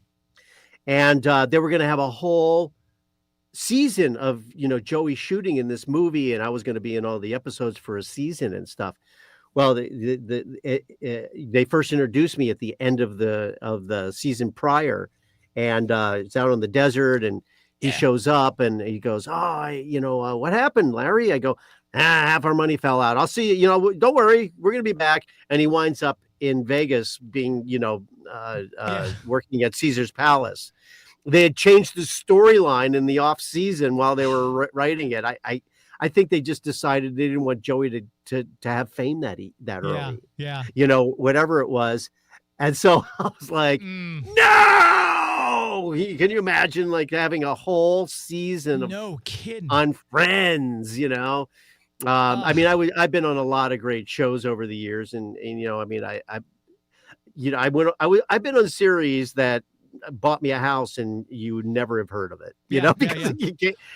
and they were gonna have a whole season of Joey shooting in this movie, and I was going to be in all the episodes for a season and stuff. Well, they first introduced me at the end of the season prior, and it's out on the desert, and he shows up and he goes, "Oh, what happened, Larry?" I go, "Half our money fell out. I'll see you. Don't worry, we're going to be back." And he winds up in Vegas, being working at Caesar's Palace. They had changed the storyline in the off season while they were writing it. I think they just decided they didn't want Joey to have fame that early. Yeah. Whatever it was. And so I was like, no! Can you imagine like having a whole season on Friends, I mean, I've been on a lot of great shows over the years, and I mean, I've been on series that bought me a house and you would never have heard of it, because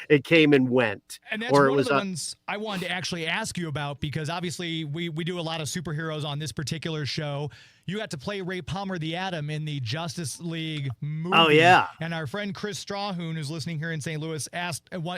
it came and went. And that's one of the ones I wanted to actually ask you about, because obviously we do a lot of superheroes on this particular show. You got to play Ray Palmer the Atom in the Justice League movie. Oh, yeah. And our friend Chris Strawhoon, who's listening here in St. Louis,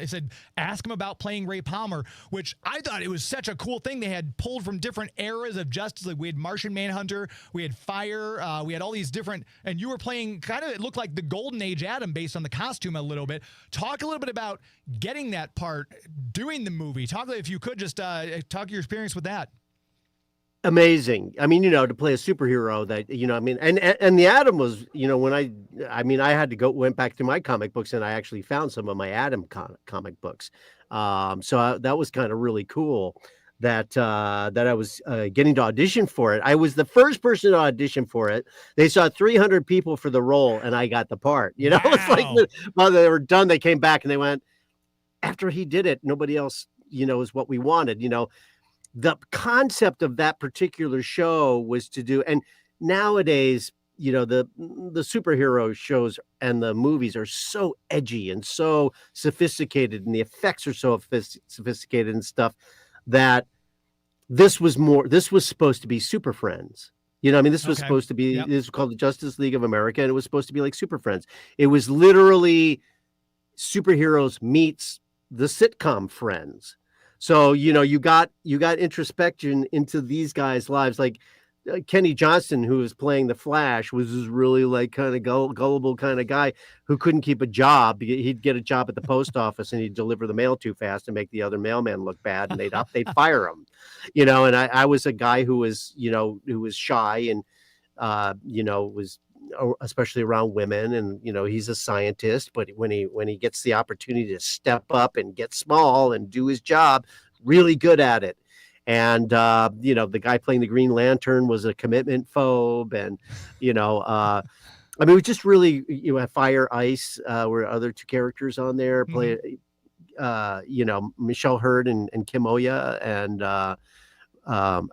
said, ask him about playing Ray Palmer, which I thought it was such a cool thing. They had pulled from different eras of Justice League. We had Martian Manhunter, we had Fire, we had all these different, and you were playing kind of, it looked like the Golden Age Atom based on the costume a little bit. Talk a little bit about getting that part, doing the movie. Talk, if you could, just talk your experience with that. Amazing. I mean, to play a superhero that, I mean, and the Atom was, when I had to went back to my comic books, and I actually found some of my Atom comic books. That was kind of really cool that I was getting to audition for it. I was the first person to audition for it. They saw 300 people for the role, and I got the part. Wow. It's like, well, they were done. They came back and they went, after he did it, nobody else, is what we wanted. The concept of that particular show was to do, and nowadays, the superhero shows and the movies are so edgy and so sophisticated, and the effects are so sophisticated and stuff, that this was supposed to be Super Friends. This was supposed to be, this was called the Justice League of America, and it was supposed to be like Super Friends. It was literally superheroes meets the sitcom Friends. So, you got introspection into these guys' lives. Like Kenny Johnston, who was playing the Flash, was this really like kind of gullible kind of guy who couldn't keep a job. He'd get a job at the post office and he'd deliver the mail too fast and make the other mailman look bad, and they'd fire him. And I was a guy who was, who was shy and, was especially around women, and he's a scientist, but when he gets the opportunity to step up and get small and do his job, really good at it. And the guy playing the Green Lantern was a commitment phobe, and I mean, we just really, Fire, Ice were other two characters on there. Play Michelle Hurd and Kim Oya, and I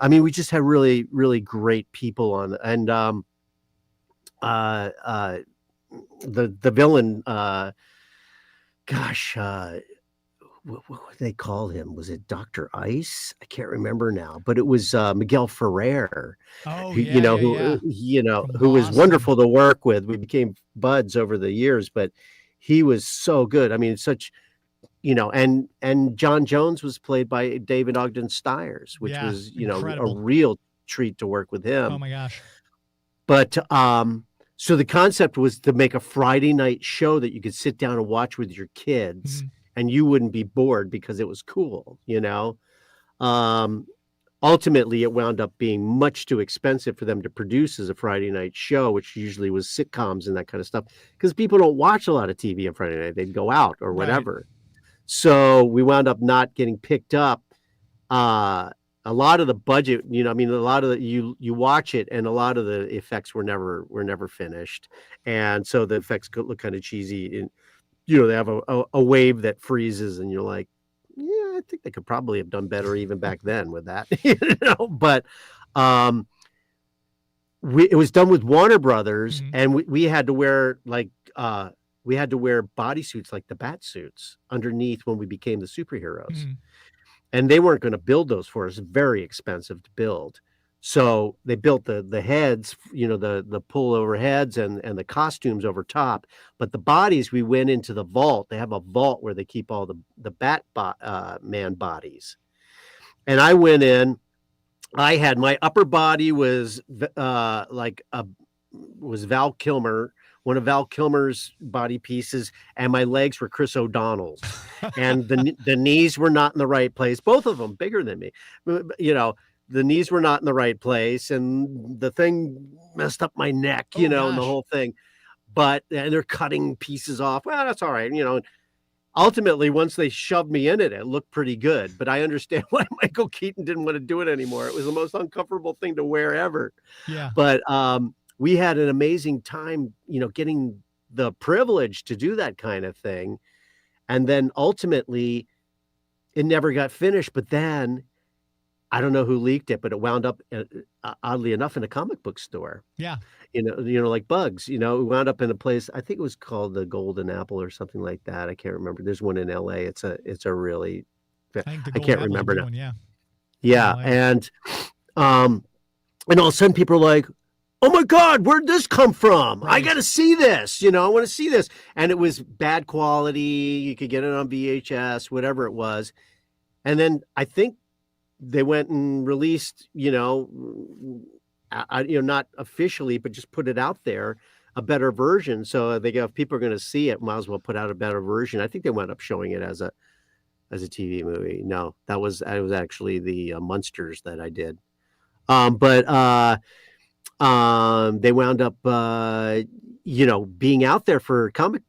mean, we just had really, really great people on, and the villain, what did they call him? Was it Dr. Ice? I can't remember now, but it was Miguel Ferrer. Oh, who was wonderful to work with. We became buds over the years, but he was so good. I mean, such, and John Jones was played by David Ogden Stiers, which was, incredible. A real treat to work with him. Oh my gosh. But so the concept was to make a Friday night show that you could sit down and watch with your kids, and you wouldn't be bored because it was cool, ultimately it wound up being much too expensive for them to produce as a Friday night show, which usually was sitcoms and that kind of stuff, because people don't watch a lot of TV on Friday night. They'd go out or whatever. So we wound up not getting picked up. A lot of the budget, a lot of you watch it, and a lot of the effects were never finished, and so the effects could look kind of cheesy. And they have a wave that freezes, and you're like, yeah, I think they could probably have done better even back then with that, But it was done with Warner Brothers, and we had to wear bodysuits like the bat suits underneath when we became the superheroes. And they weren't going to build those for us. Very expensive to build. So they built the heads, the pullover heads and the costumes over top. But the bodies, we went into the vault. They have a vault where they keep all the man bodies. And I went in. I had my upper body was was Val Kilmer, one of Val Kilmer's body pieces, and my legs were Chris O'Donnell's, and the knees were not in the right place. Both of them bigger than me, the knees were not in the right place, and the thing messed up my neck, and the whole thing. And they're cutting pieces off. Well, that's all right, Ultimately, once they shoved me in it, it looked pretty good. But I understand why Michael Keaton didn't want to do it anymore. It was the most uncomfortable thing to wear ever. Yeah. But we had an amazing time, getting the privilege to do that kind of thing. And then ultimately, it never got finished. But then, I don't know who leaked it, but it wound up, oddly enough, in a comic book store. Yeah. Like Bugs, it wound up in a place, I think it was called the Golden Apple or something like that. I can't remember. There's one in LA. It's a really, I can't remember now. One, yeah. Yeah. And all of a sudden people are like, oh my God, where'd this come from? Right. I got to see this. I want to see this. And it was bad quality. You could get it on VHS, whatever it was. And then I think they went and released, not officially, but just put it out there, a better version. So they go, if people are going to see it, might as well put out a better version. I think they wound up showing it as a TV movie. No, that was actually the Munsters that I did. But they wound up, being out there for comic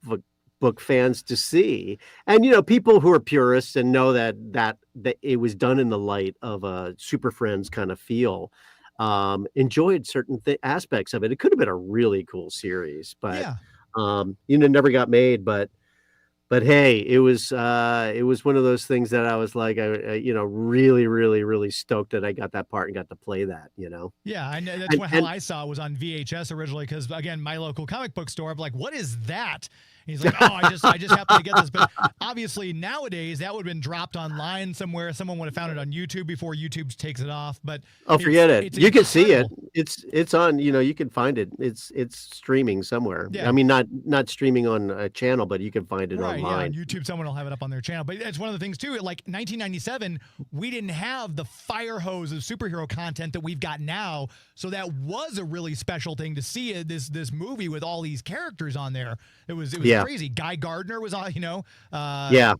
book fans to see. And, people who are purists and know that it was done in the light of a Super Friends kind of feel, enjoyed certain aspects of it. It could have been a really cool series, but never got made. But hey, it was one of those things that I was like, really, really, really stoked that I got that part and got to play that. Yeah, I know that's how I saw it was on VHS originally, because again, my local comic book store, I'm like, what is that? He's like, oh, I just happened to get this. But obviously nowadays that would have been dropped online somewhere. Someone would have found it on YouTube before YouTube takes it off. But forget it. You can see it. It's on, you can find it. It's streaming somewhere. Yeah. I mean, not streaming on a channel, but you can find it online. Yeah, on YouTube, someone will have it up on their channel. But it's one of the things too, like 1997, we didn't have the fire hose of superhero content that we've got now. So that was a really special thing to see this movie with all these characters on there. It was crazy. Guy Gardner was on,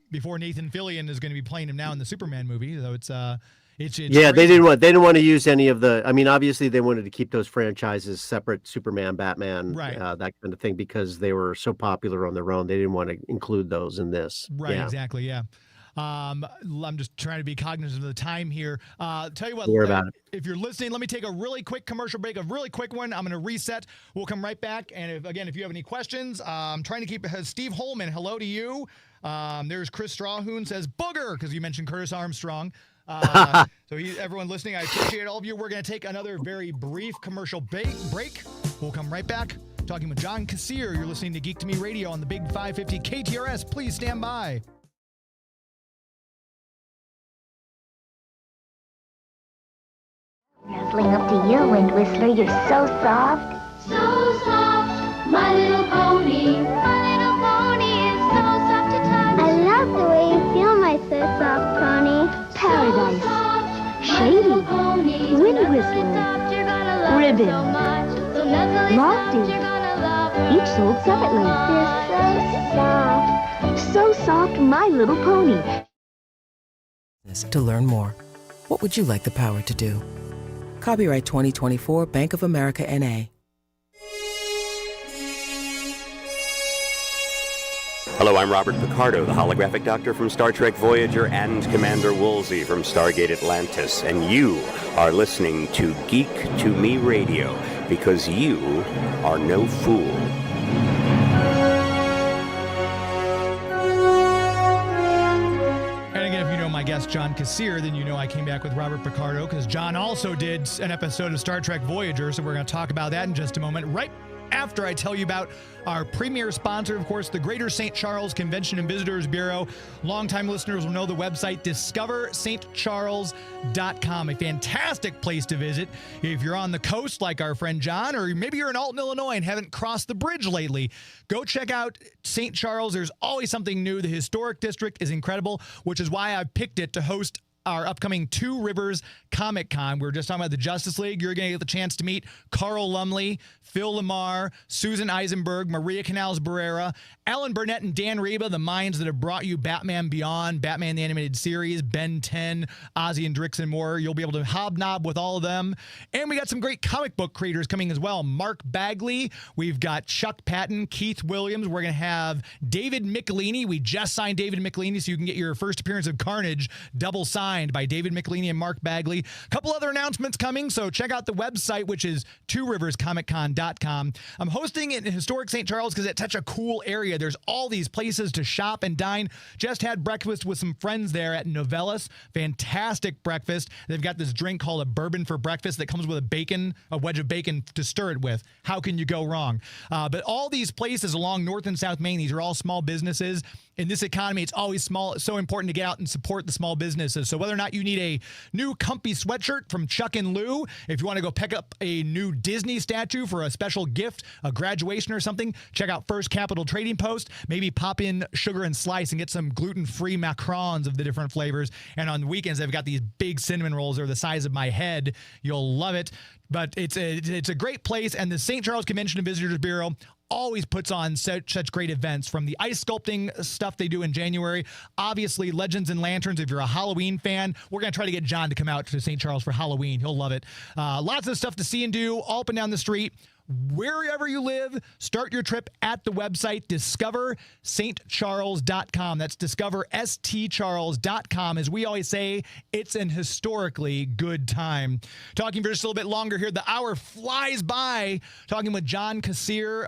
before Nathan Fillion is going to be playing him now in the Superman movie. So it's crazy. They didn't want to use any of the. I mean, obviously they wanted to keep those franchises separate, Superman, Batman, right. That kind of thing, because they were so popular on their own. They didn't want to include those in this. Right. Yeah. Exactly. Yeah. I'm just trying to be cognizant of the time here. Tell you what, if you're listening, let me take a really quick commercial break, a really quick one. I'm going to reset. We'll come right back. And if you have any questions, I'm trying to keep Steve Holman. Hello to you. There's Chris Strawhoon says booger, because you mentioned Curtis Armstrong. So everyone listening, I appreciate all of you. We're going to take another very brief commercial break. We'll come right back talking with John Kassir. You're listening to Geek to Me Radio on the Big 550 KTRS. Please stand by. Nuzzling up to you, Wind Whistler. You're so soft. So soft, my little pony. My little pony is so soft to touch. I love the way you feel, my so soft pony. Paradise, So soft, Shady, pony. Wind Whistler, Ribbon, Lofty, each sold separately. You're so soft. So soft, My Little Pony. To learn more. What would you like the power to do? Copyright 2024 Bank of America NA. Hello, I'm Robert Picardo, the holographic doctor from Star Trek Voyager and Commander Woolsey from Stargate Atlantis, and you are listening to Geek to Me Radio, because you are no fool. My guest John Kassir, then you know I came back with Robert Picardo because John also did an episode of Star Trek Voyager, so we're going to talk about that in just a moment, right after I tell you about our premier sponsor, of course, the Greater St. Charles Convention and Visitors Bureau. Longtime listeners will know the website discoverstcharles.com, a fantastic place to visit if you're on the coast like our friend John, or maybe you're in Alton, Illinois and haven't crossed the bridge lately. Go check out St. Charles. There's always something new. The historic district is incredible, which is why I picked it to host our upcoming Two Rivers Comic Con. We were just talking about the Justice League. You're going to get the chance to meet Carl Lumley, Phil Lamar, Susan Eisenberg, Maria Canals-Barrera, Alan Burnett, and Dan Reba, the minds that have brought you Batman Beyond, Batman the Animated Series, Ben 10, Ozzy and Drix, and more. You'll be able to hobnob with all of them. And we got some great comic book creators coming as well. Mark Bagley. We've got Chuck Patton, Keith Williams. We're going to have David Michelini. We just signed David Michelini, so you can get your first appearance of Carnage double signed by David Michelini and Mark Bagley. A couple other announcements coming, so check out the website, which is tworiverscomiccon.com. I'm hosting it in historic St. Charles because it's such a cool area. There's all these places to shop and dine. Just had breakfast with some friends there at Novellus. Fantastic breakfast. They've got this drink called a bourbon for breakfast that comes with a wedge of bacon to stir it with. How can you go wrong? But all these places along North and South Main, these are all small businesses. In this economy, it's always so important to get out and support the small businesses. So whether or not you need a new comfy sweatshirt from Chuck and Lou, if you want to go pick up a new Disney statue for a special gift, a graduation or something, check out First Capital Trading Post. Maybe pop in Sugar and Slice and get some gluten-free macarons of the different flavors. And on the weekends, they've got these big cinnamon rolls. They're the size of my head. You'll love it. But it's a great place. And the St. Charles Convention and Visitors Bureau always puts on such great events, from the ice sculpting stuff they do in January. Obviously, Legends and Lanterns. If you're a Halloween fan, we're going to try to get John to come out to St. Charles for Halloween. He'll love it. Lots of stuff to see and do all up and down the street. Wherever you live, start your trip at the website discoverstcharles.com. That's discoverstcharles.com. As we always say, it's an historically good time. Talking for just a little bit longer here. The hour flies by talking with John Kassir.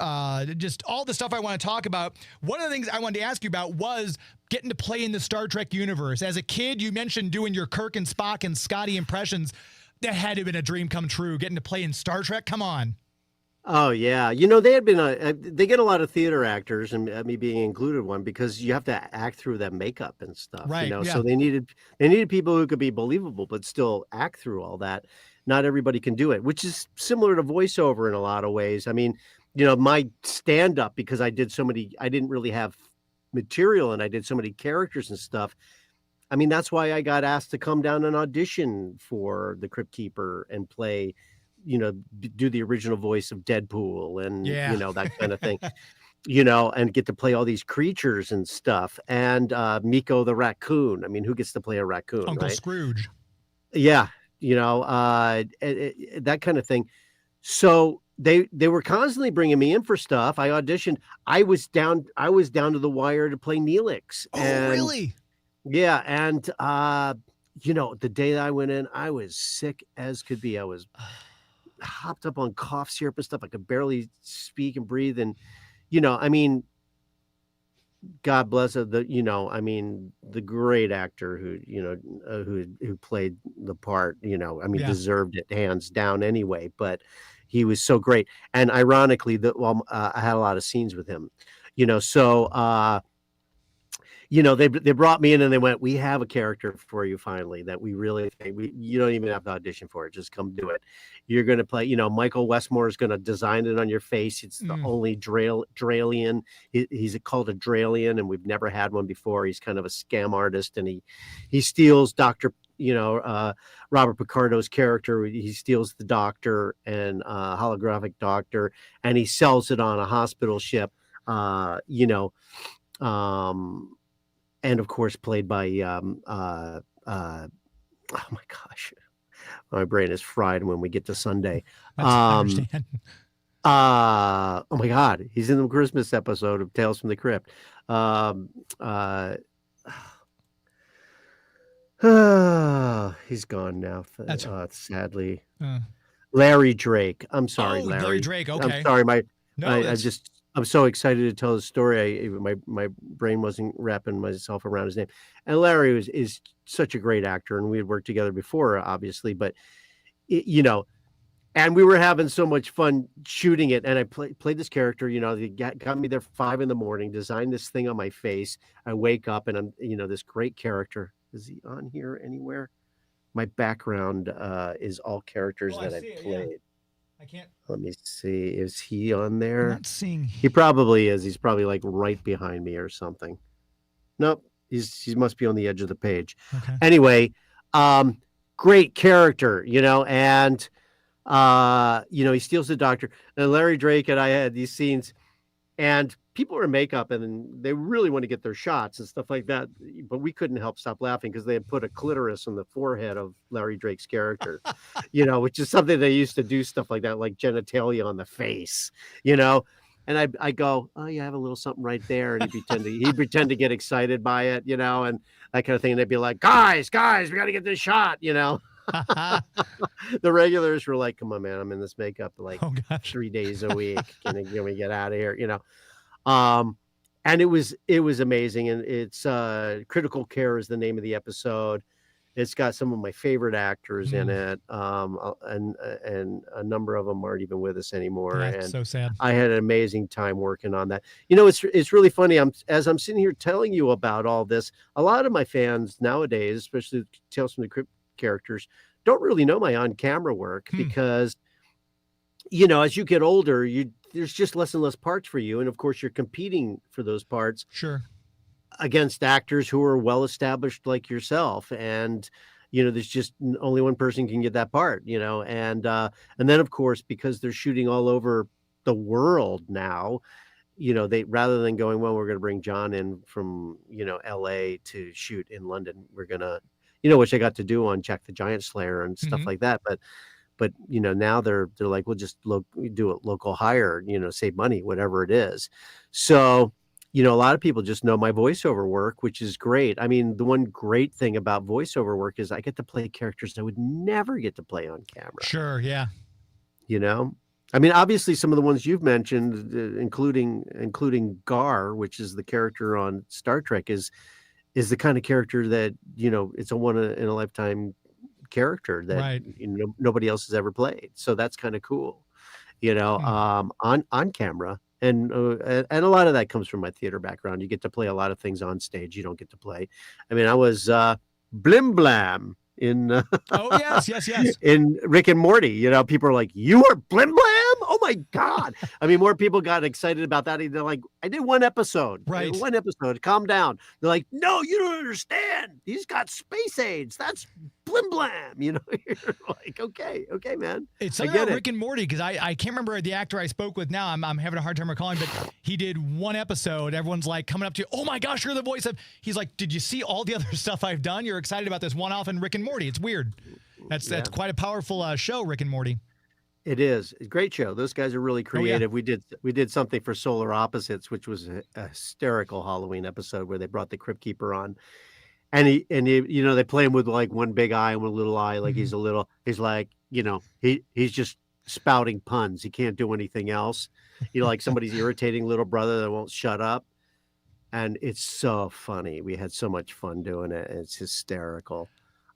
Just all the stuff I want to talk about. One of the things I wanted to ask you about was getting to play in the Star Trek universe. As a kid, you mentioned doing your Kirk and Spock and Scotty impressions. That had to have been a dream come true, getting to play in Star Trek. Come on. Oh yeah, they had been they get a lot of theater actors, and me being included one, because you have to act through that makeup and stuff. Right. Yeah. So they needed people who could be believable but still act through all that. Not everybody can do it, which is similar to voiceover in a lot of ways. I mean, my stand up, because I didn't really have material and I did so many characters and stuff. I mean, that's why I got asked to come down and audition for the Cryptkeeper and play, do the original voice of Deadpool and, that kind of thing, and get to play all these creatures and stuff. And Miko the raccoon. I mean, who gets to play a raccoon? Uncle right? Scrooge. Yeah. That kind of thing. So they were constantly bringing me in for stuff. I auditioned. I was down to the wire to play Neelix. Oh, really? Yeah. And, the day that I went in, I was sick as could be. I was hopped up on cough syrup and stuff. I could barely speak and breathe. And, God bless her, the great actor who played the part, deserved it hands down anyway, but he was so great. And ironically, I had a lot of scenes with him, they brought me in and they went, "We have a character for you finally that we really think you don't even have to audition for it. Just come do it. You're going to play, Michael Westmore is going to design it on your face. It's the only Dralian. He's called a Dralian, and we've never had one before. He's kind of a scam artist, and he steals Dr. Robert Picardo's character. He steals the doctor and holographic doctor, and he sells it on a hospital ship, and of course played by oh my gosh, my brain is fried when we get to Sunday. I understand. Oh my God, he's in the Christmas episode of Tales from the Crypt. He's gone now. Sadly. Larry Drake. I'm sorry, Larry. Larry Drake. Okay. I'm sorry. No, I'm so excited to tell the story. My brain wasn't wrapping myself around his name. And Larry is such a great actor, and we had worked together before, obviously. But and we were having so much fun shooting it. And I played this character. They got me there 5 a.m, designed this thing on my face. I wake up and I'm this great character. Is he on here anywhere? My background is all characters that I've played. Yeah. I can't. Let me see. Is he on there? I'm not seeing. He probably is. He's probably like right behind me or something. Nope. He must be on the edge of the page. Okay. Anyway, great character, and he steals the doctor. And Larry Drake and I had these scenes, and people were in makeup and they really want to get their shots and stuff like that. But we couldn't help stop laughing because they had put a clitoris on the forehead of Larry Drake's character, which is something they used to do, stuff like that, like genitalia on the face, And I go, oh, you have a little something right there. And he'd pretend to get excited by it, and that kind of thing. And they'd be like, guys, we got to get this shot, The regulars were like, come on, man, I'm in this makeup like 3 days a week. Can we get out of here? And it was amazing. And it's Critical Care is the name of the episode. It's got some of my favorite actors in it. And a number of them aren't even with us anymore. Yeah, and so sad. I had an amazing time working on that. It's really funny. As I'm sitting here telling you about all this, a lot of my fans nowadays, especially Tales from the Crypt characters, don't really know my on-camera work because, as you get older, there's just less and less parts for you. And of course, you're competing for those parts. Sure. Against actors who are well established like yourself, and there's just only one person can get that part, and then of course, because they're shooting all over the world now, they, rather than going, well, we're going to bring John in from LA to shoot in London, we're gonna, which I got to do on Jack the Giant Slayer and stuff like that, but now they're like, we'll just do a local hire, save money, whatever it is. So a lot of people just know my voiceover work, which is great. I mean, the one great thing about voiceover work is I get to play characters I would never get to play on camera. Sure, yeah. I mean, obviously some of the ones you've mentioned, including Gar, which is the character on Star Trek, is the kind of character that, it's a one in a lifetime character that right. Nobody else has ever played. So that's kind of cool, on camera. And a lot of that comes from my theater background. You get to play a lot of things on stage you don't get to play. I mean, I was Blim Blam in yes in Rick and Morty. People are like, you were Blim Blam? Oh my God. I mean, more people got excited about that. They're like, I did one episode. Right. One episode. Calm down. They're like, no, you don't understand. He's got space aids. That's Blim Blam. You're like, okay, man. It's something about Rick and Morty, because I can't remember the actor I spoke with now. I'm having a hard time recalling, but he did one episode. Everyone's like coming up to you, oh my gosh, you're the voice of. He's like, did you see all the other stuff I've done? You're excited about this one-off in Rick and Morty. It's weird. That's quite a powerful show, Rick and Morty. It is a great show. Those guys are really creative. We did something for Solar Opposites, which was a hysterical Halloween episode where they brought the Cryptkeeper on, and he they play him with like one big eye and one little eye, like he's like he's just spouting puns. He can't do anything else. Like somebody's irritating little brother that won't shut up, and it's so funny. We had so much fun doing it. It's hysterical.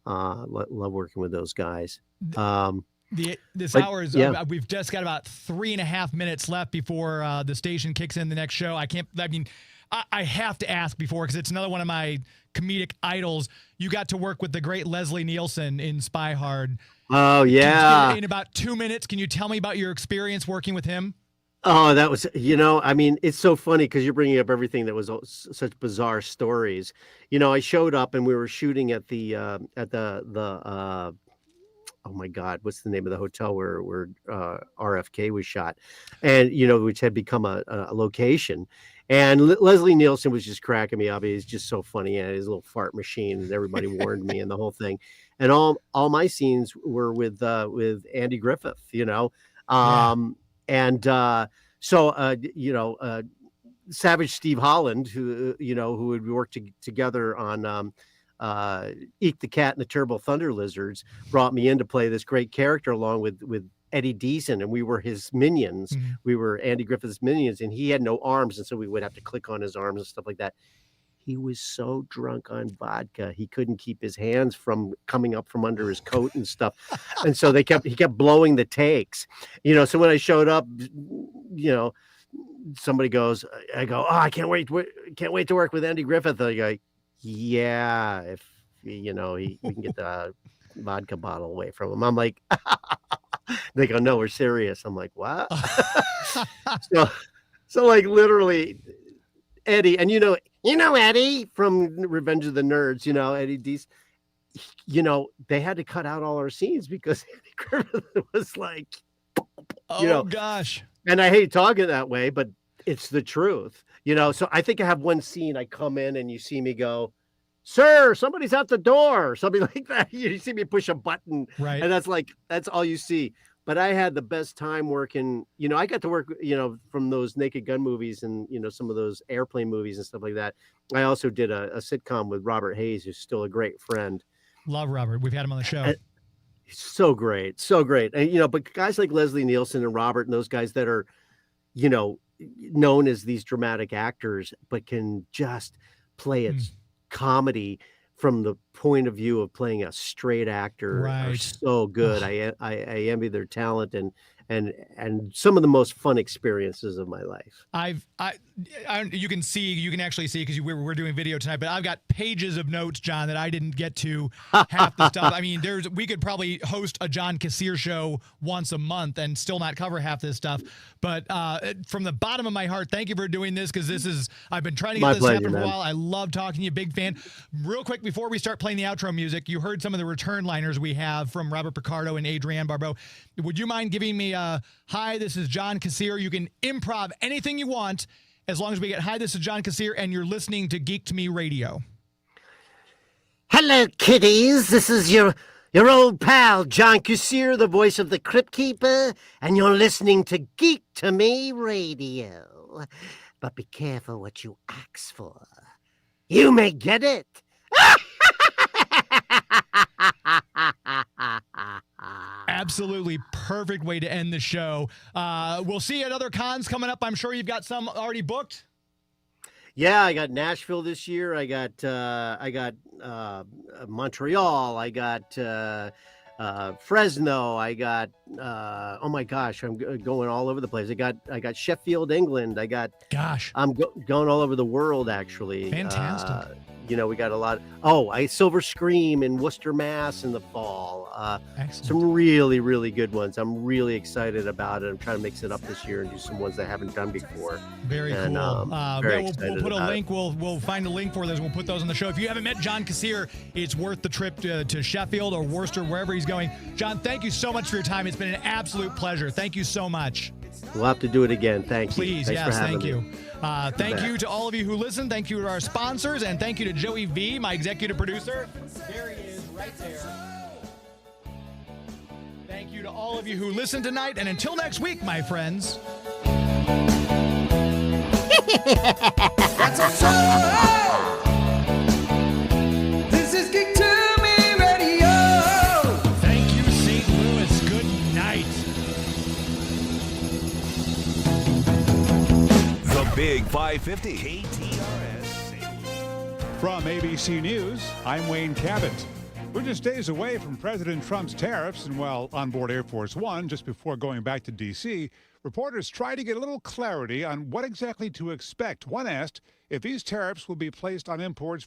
Love working with those guys. This hour is we've just got about 3.5 minutes left before the station kicks in the next show. I have to ask before, because it's another one of my comedic idols. You got to work with the great Leslie Nielsen in Spy Hard. Oh yeah. In about 2 minutes, can you tell me about your experience working with him? Oh, that was, I mean, it's so funny because you're bringing up everything that was such bizarre stories. I showed up and we were shooting at the oh my God, what's the name of the hotel where RFK was shot, and which had become a location. And Leslie Nielsen was just cracking me up. He's just so funny, and his little fart machine, and everybody warned me and the whole thing. And all my scenes were with Andy Griffith, Savage Steve Holland, who had worked together on Eek the Cat and the Terrible Thunder Lizards, brought me in to play this great character along with Eddie Deason, and we were his minions. Mm-hmm. We were Andy Griffith's minions, and he had no arms, and so we would have to click on his arms and stuff like that. He was so drunk on vodka, he couldn't keep his hands from coming up from under his coat and stuff. And so he kept blowing the takes. So when I showed up, somebody goes, I go, oh, I can't wait to work with Andy Griffith. I go, yeah, if we can get the vodka bottle away from him. I'm like, they go, no, we're serious. I'm like, what? so like literally Eddie, and Eddie from Revenge of the Nerds, Eddie Dees, they had to cut out all our scenes because Andy Griffith was like, gosh. And I hate talking that way, but it's the truth, So I think I have one scene. I come in and you see me go, sir, somebody's at the door, something like that. You see me push a button, right? And that's all you see. But I had the best time working. I got to work, from those Naked Gun movies and some of those airplane movies and stuff like that. I also did a sitcom with Robert Hayes, who's still a great friend. Love Robert. We've had him on the show. And he's so great, so great. And but guys like Leslie Nielsen and Robert and those guys that are, known as these dramatic actors, but can just play it comedy from the point of view of playing a straight actor, are so good. I envy their talent and some of the most fun experiences of my life. You can actually see, because we're doing video tonight, but I've got pages of notes, John, that I didn't get to half the stuff. I mean, we could probably host a John Kassir show once a month and still not cover half this stuff. But from the bottom of my heart, thank you for doing this, because I've been trying to get this happen for a while. I love talking to you, big fan. Real quick, before we start playing the outro music, you heard some of the return liners we have from Robert Picardo and Adrienne Barbeau. Would you mind giving me hi, this is John Kassir. You can improv anything you want, as long as we get, hi, this is John Kassir, and you're listening to Geek to Me Radio. Hello, kiddies. This is your old pal, John Kassir, the voice of the Cryptkeeper, and you're listening to Geek to Me Radio. But be careful what you ask for. You may get it. Absolutely perfect way to end the show. We'll see you at other cons coming up. I'm sure you've got some already booked. Yeah, I got Nashville this year. I got Montreal. I got Fresno. I got oh my gosh, I'm going all over the place. I got Sheffield, England. I'm going all over the world, actually. Fantastic. We got a lot. Silver Scream in Worcester, Mass in the fall. Some really, really good ones. I'm really excited about it. I'm trying to mix it up this year and do some ones I haven't done before. Very cool. We'll put a link. We'll find a link for those. We'll put those on the show. If you haven't met John Kassir, it's worth the trip to Sheffield or Worcester, wherever he's going. John, thank you so much for your time. It's been an absolute pleasure. Thank you so much. We'll have to do it again. Thank you. Please, yes, thank you. Thank you to all of you who listen. Thank you to our sponsors, and thank you to Joey V, my executive producer. There he is, right there. Thank you to all of you who listened tonight, and until next week, my friends. That's a show. This is Geek to Me Radio. Thank you, St. Louis. Good night. The Big 550. KTRS. From ABC News, I'm Wayne Cabot. We're just days away from President Trump's tariffs, and while on board Air Force One, just before going back to D.C., reporters try to get a little clarity on what exactly to expect. One asked if these tariffs will be placed on imports